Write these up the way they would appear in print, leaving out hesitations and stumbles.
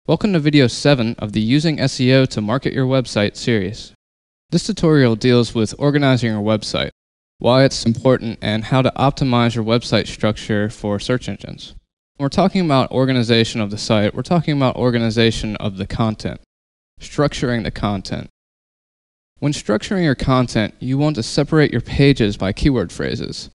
Welcome to video 7 of the Using SEO to Market Your Website series. This tutorial deals with organizing your website, why it's important, and how to optimize your website structure for search engines. When we're talking about organization of the site, we're talking about organization of the content, structuring the content. When structuring your content, you want to separate your pages by keyword phrases.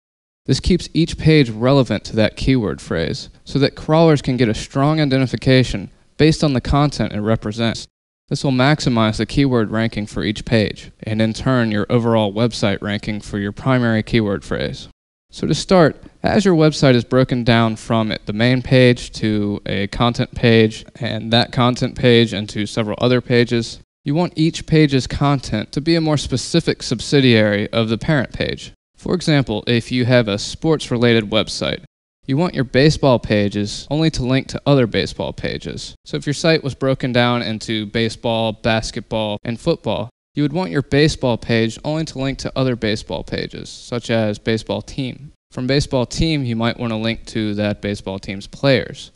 This keeps each page relevant to that keyword phrase so that crawlers can get a strong identification based on the content it represents. This will maximize the keyword ranking for each page, and in turn your overall website ranking for your primary keyword phrase. So to start, as your website is broken down from the main page to a content page, and that content page into several other pages, you want each page's content to be a more specific subsidiary of the parent page. For example, if you have a sports-related website, you want your baseball pages only to link to other baseball pages. So if your site was broken down into baseball, basketball, and football, you would want your baseball page only to link to other baseball pages, such as baseball team. From baseball team, you might want to link to that baseball team's players.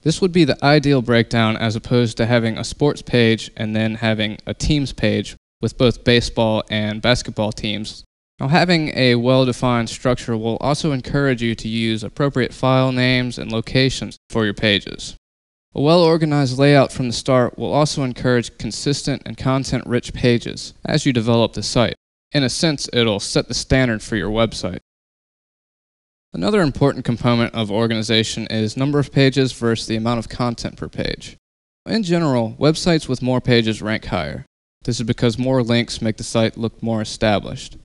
This would be the ideal breakdown as opposed to having a sports page and then having a teams page with both baseball and basketball teams. Now, having a well-defined structure will also encourage you to use appropriate file names and locations for your pages. A well-organized layout from the start will also encourage consistent and content-rich pages as you develop the site. In a sense, it'll set the standard for your website. Another important component of organization is number of pages versus the amount of content per page. In general, websites with more pages rank higher. This is because more links make the site look more established.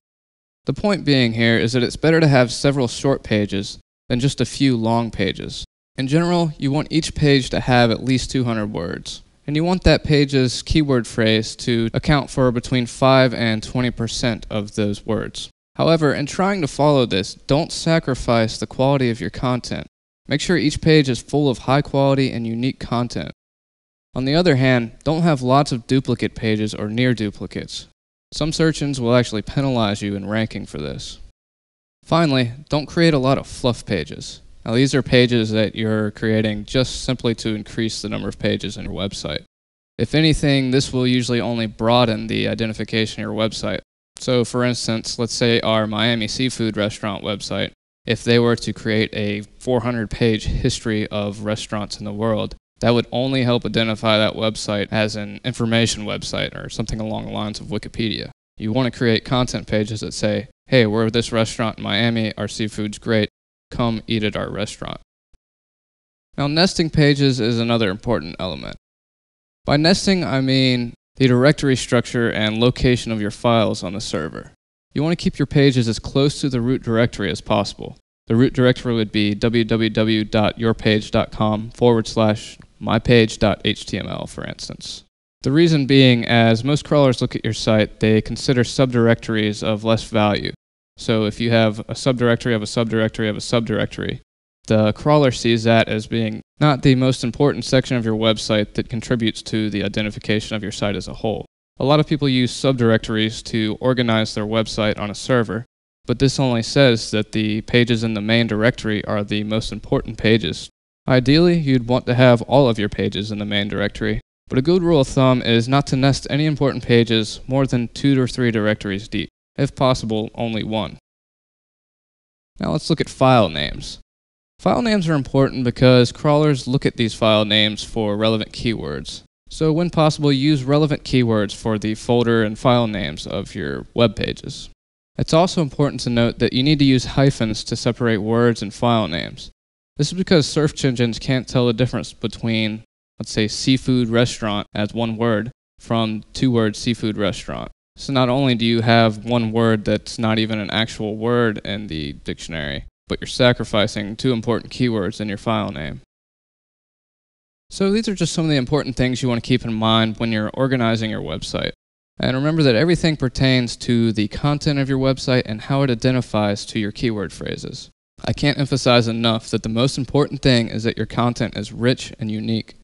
The point being here is that it's better to have several short pages than just a few long pages. In general, you want each page to have at least 200 words, and you want that page's keyword phrase to account for between 5 and 20% of those words. However, in trying to follow this, don't sacrifice the quality of your content. Make sure each page is full of high quality and unique content. On the other hand, don't have lots of duplicate pages or near duplicates. Some search engines will actually penalize you in ranking for this. Finally, don't create a lot of fluff pages. Now, these are pages that you're creating just simply to increase the number of pages in your website. If anything, this will usually only broaden the identification of your website. So, for instance, let's say our Miami seafood restaurant website, if they were to create a 400-page history of restaurants in the world, that would only help identify that website as an information website or something along the lines of Wikipedia. You want to create content pages that say, hey, we're at this restaurant in Miami, our seafood's great, come eat at our restaurant. Now, nesting pages is another important element. By nesting, I mean the directory structure and location of your files on the server. You want to keep your pages as close to the root directory as possible. The root directory would be www.yourpage.com/mypage.html, for instance. The reason being, as most crawlers look at your site, they consider subdirectories of less value. So if you have a subdirectory of a subdirectory of a subdirectory, the crawler sees that as being not the most important section of your website that contributes to the identification of your site as a whole. A lot of people use subdirectories to organize their website on a server, but this only says that the pages in the main directory are the most important pages. Ideally, you'd want to have all of your pages in the main directory, but a good rule of thumb is not to nest any important pages more than 2 or 3 directories deep. If possible, only one. Now let's look at file names. File names are important because crawlers look at these file names for relevant keywords. So when possible, use relevant keywords for the folder and file names of your web pages. It's also important to note that you need to use hyphens to separate words and file names. This is because search engines can't tell the difference between, let's say, seafood restaurant as one word from 2 words seafood restaurant. So not only do you have one word that's not even an actual word in the dictionary, but you're sacrificing 2 important keywords in your file name. So these are just some of the important things you want to keep in mind when you're organizing your website. And remember that everything pertains to the content of your website and how it identifies to your keyword phrases. I can't emphasize enough that the most important thing is that your content is rich and unique.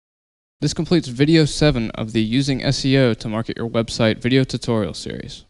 This completes video 7 of the Using SEO to Market Your Website video tutorial series.